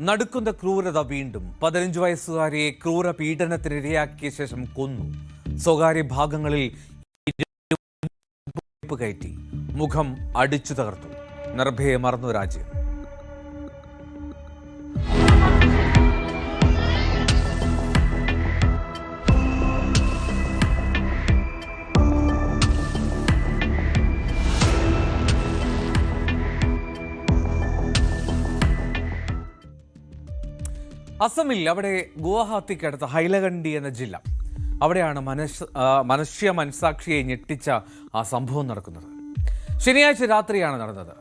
നടുക്കുന്ന ക്രൂരത വീണ്ടും 15 വയസ്സുകാരിയെ ക്രൂര പീഡനത്തിനിരയാക്കിയ ശേഷം കൊന്നു. സ്വകാര്യ ഭാഗങ്ങളിൽ കയറ്റി മുഖം അടിച്ചു തകർത്തു. നിർഭയെ മറന്നു രാജ്യം. അസമിൽ അവിടെ ഗുവാഹത്തിക്കടുത്ത ഹൈലകണ്ടി എന്ന ജില്ല, അവിടെയാണ് മനുഷ്യ മനസാക്ഷിയെ ഞെട്ടിച്ച ആ സംഭവം നടക്കുന്നത്. ശനിയാഴ്ച രാത്രിയാണ് നടന്നത്.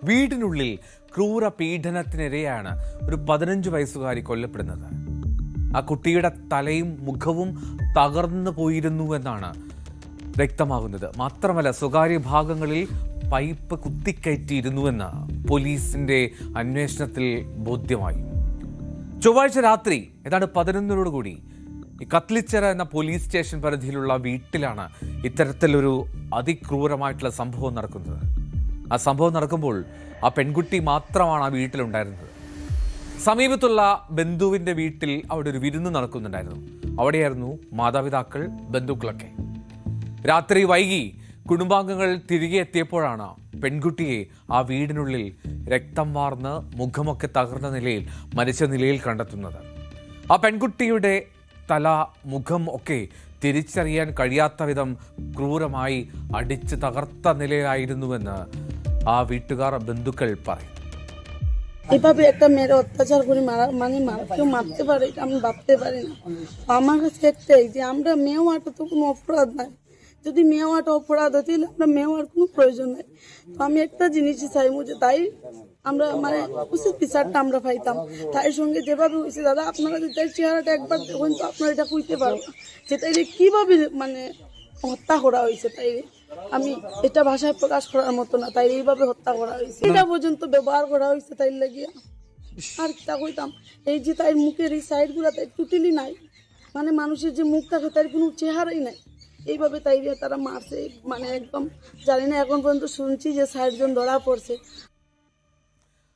വീടിനുള്ളിൽ ക്രൂര പീഡനത്തിനിരയാണ് ഒരു 15 വയസ്സുകാരി കൊല്ലപ്പെടുന്നത്. ആ കുട്ടിയുടെ തലയും മുഖവും തകർന്നു പോയിരുന്നു എന്നാണ് വ്യക്തമാകുന്നത്. മാത്രമല്ല, സ്വകാര്യ ഭാഗങ്ങളിൽ പൈപ്പ് കുത്തിക്കയറ്റിയിരുന്നുവെന്ന് പോലീസിന്റെ അന്വേഷണത്തിൽ ബോധ്യമായി. ചൊവ്വാഴ്ച രാത്രി ഏതാണ്ട് 11 ഈ കത്ലിച്ചെറ എന്ന പോലീസ് സ്റ്റേഷൻ പരിധിയിലുള്ള വീട്ടിലാണ് ഇത്തരത്തിലൊരു അതിക്രൂരമായിട്ടുള്ള സംഭവം നടക്കുന്നത്. ആ സംഭവം നടക്കുമ്പോൾ ആ പെൺകുട്ടി മാത്രമാണ് ആ വീട്ടിലുണ്ടായിരുന്നത്. സമീപത്തുള്ള ബന്ധുവിൻ്റെ വീട്ടിൽ അവിടെ ഒരു വിരുന്ന് നടക്കുന്നുണ്ടായിരുന്നു. അവിടെയായിരുന്നു മാതാപിതാക്കൾ, ബന്ധുക്കളൊക്കെ. രാത്രി വൈകി കുടുംബാംഗങ്ങൾ തിരികെ എത്തിയപ്പോഴാണ് പെൺകുട്ടിയെ ആ വീടിനുള്ളിൽ രക്തം വാർന്ന് മുഖമൊക്കെ തകർന്ന നിലയിൽ മരിച്ച നിലയിൽ കണ്ടെത്തുന്നത്. ആ പെൺകുട്ടിയുടെ തല, മുഖം ഒക്കെ തിരിച്ചറിയാൻ കഴിയാത്ത വിധം ക്രൂരമായി അടിച്ച് തകർത്ത നിലയിലായിരുന്നുവെന്ന് ആ വീട്ടുകാർ, ബന്ധുക്കൾ പറയും. এভাবে একটা মেয়ের অত্যাচার করে কেউ মারতে পারে আমি ভাবতে পারি না। আমার কাছে একটাই যে আমরা মেয়ে হওয়াটা তো কোনো অপরাধ নাই। যদি মেয়ে হওয়াটা অপরাধ হয় তাহলে আমরা মেয়ে হওয়ার কোনো প্রয়োজন নেই। তো আমি একটা জিনিসই চাই, তাই আমরা উচিত বিচারটা আমরা পাইতাম। তাই সঙ্গে যেভাবে হয়েছে দাদা, আপনারা যদি তাই চেহারাটা একবার দেখুন তো আপনারা এটা কইতে পারবো যে তাই কিভাবে হত্যা করা হয়েছে। তাই আমি এটা ভাষায় প্রকাশ করার মতো না। তাই এইভাবে হত্যা করা হয়েছে, এটা পর্যন্ত ব্যবহার করা হয়েছে তাই লাগিয়া। আর তা কইতাম এই যে তাই মুখের এই সাইডগুলো তাই টুটিলি নাই, মানুষের যে মুখ থাকে তার কোনো চেহারাই নাই। এইভাবে তাই তারা মারছে, একদম জানি না। এখন পর্যন্ত শুনছি যে 60 জন ধরা পড়ছে.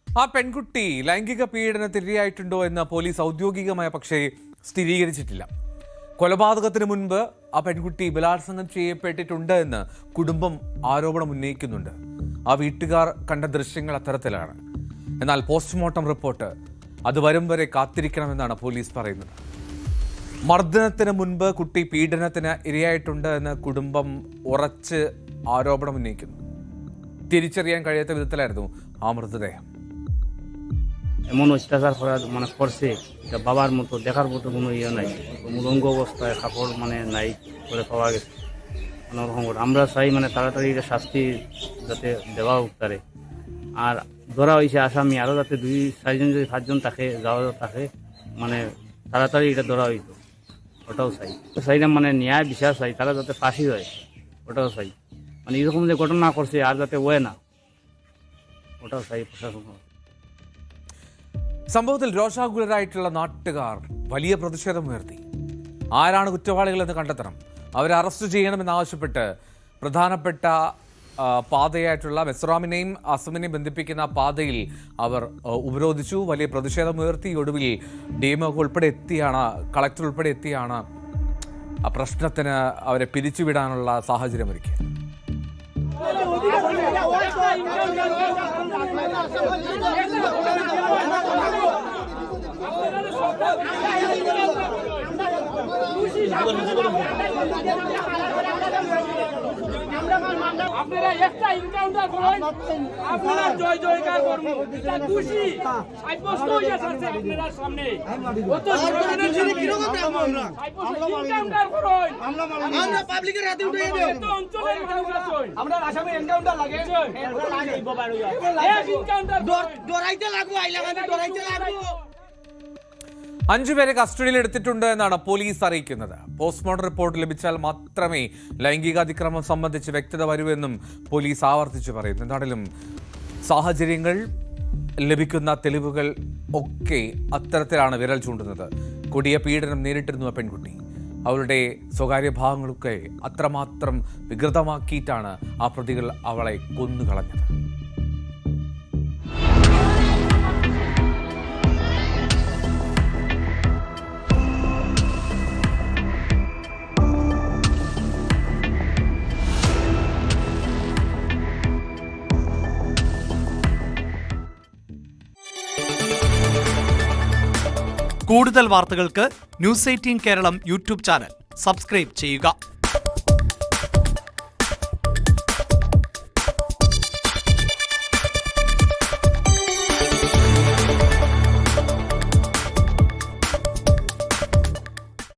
ആ പെൺകുട്ടി ലൈംഗിക പീഡനത്തിനിരയായിട്ടുണ്ടോ എന്ന് പോലീസ് ഔദ്യോഗികമായ പക്ഷേ സ്ഥിരീകരിച്ചിട്ടില്ല. കൊലപാതകത്തിന് മുൻപ് ആ പെൺകുട്ടി ബലാത്സംഗം ചെയ്യപ്പെട്ടിട്ടുണ്ട് എന്ന് കുടുംബം ആരോപണം ഉന്നയിക്കുന്നുണ്ട്. ആ വീട്ടുകാർ കണ്ട ദൃശ്യങ്ങൾ അത്തരത്തിലാണ്. എന്നാൽ പോസ്റ്റ്മോർട്ടം റിപ്പോർട്ട് അത് വരും വരെ കാത്തിരിക്കണമെന്നാണ് പോലീസ് പറയുന്നത്. മർദ്ദനത്തിന് മുൻപ് കുട്ടി പീഡനത്തിന് ഇരയായിട്ടുണ്ട് എന്ന് കുടുംബം ഉറച്ച് ആരോപണം ഉന്നയിക്കുന്നു. തിരിച്ചറിയാൻ കഴിയാത്ത വിധത്തിലായിരുന്നു ആ മൃതദേഹം. এমন অত্যাচার করা করছে, এটা বাবার মতো দেখার মতো কোনো ইয়ে নাই। মূলঙ্গ অবস্থায় কাপড় নাই করে পাওয়া গেছে। অন্যরকম আমরা চাই তাড়াতাড়ি এটা শাস্তি যাতে দেওয়া উত্তারে। আর ধরা হয়েছে আসামি, আরও যাতে 2-4 জন যদি 5 জন থাকে যাওয়া থাকে, তাড়াতাড়ি এটা ধরা হইতো, ওটাও চাই। চাই না ন্যায় বিচার চাই, তারা যাতে ফাঁসি হয় ওটাও চাই। এরকম যে ঘটনা করছে আর যাতে ওয়ে না, ওটাও চাই প্রশাসন. സംഭവത്തിൽ രോഷാകുലരായിട്ടുള്ള നാട്ടുകാർ വലിയ പ്രതിഷേധമുയർത്തി. ആരാണ് കുറ്റവാളികളെന്ന് കണ്ടെത്തണം, അവരെ അറസ്റ്റ് ചെയ്യണമെന്നാവശ്യപ്പെട്ട് പ്രധാനപ്പെട്ട പാതയായിട്ടുള്ള മെസ്റാമിനെയും അസമിനെയും ബന്ധിപ്പിക്കുന്ന പാതയിൽ അവർ ഉപരോധിച്ചു. വലിയ പ്രതിഷേധമുയർത്തി. ഒടുവിൽ ഡിഎംഒ ഉൾപ്പെടെ എത്തിയാണ്, കളക്ടർ ഉൾപ്പെടെ എത്തിയാണ് ആ പ്രശ്നത്തിന് അവരെ പിരിച്ചുവിടാനുള്ള സാഹചര്യം ഒരുക്കിയത്. আপনারা একটা এনকাউন্টার করেন, আপনারা জয় জয়কার করুন। এটা দোষী সাব্যস্ত হয়ে যাচ্ছে আপনাদের সামনে। কত জনগণের কি রকম আমরা এনকাউন্টার করেন, আমরা পাবলিকের হাতে উঠে দেব। এত অঞ্চলের মানুষ আছে, আমরা আসামে এনকাউন্টার লাগে, ওটা লাগে বাবা রইয়া এক এনকাউন্টার ডরাইতে লাগবো, আইলাগাতে ডরাইতে লাগবো. 5 പേരെ കസ്റ്റഡിയിൽ എടുത്തിട്ടുണ്ട് എന്നാണ് പോലീസ് അറിയിക്കുന്നത്. പോസ്റ്റ്മോർട്ടം റിപ്പോർട്ട് ലഭിച്ചാൽ മാത്രമേ ലൈംഗികാതിക്രമം സംബന്ധിച്ച് വ്യക്തത വരൂവെന്നും പോലീസ് ആവർത്തിച്ച് പറയുന്നു. എന്താണെങ്കിലും സാഹചര്യങ്ങൾ, ലഭിക്കുന്ന തെളിവുകൾ ഒക്കെ അത്തരത്തിലാണ് വിരൽ ചൂണ്ടുന്നത്. കൊടിയ പീഡനം നേരിട്ടിരുന്നു ആ പെൺകുട്ടി. അവരുടെ സ്വകാര്യ ഭാഗങ്ങളൊക്കെ അത്രമാത്രം വികൃതമാക്കിയിട്ടാണ് ആ പ്രതികൾ അവളെ കൊന്നുകളഞ്ഞത്. കൂടുതൽ വാർത്തകൾക്ക് news 18 Keralam YouTube channel subscribe ചെയ്യുക.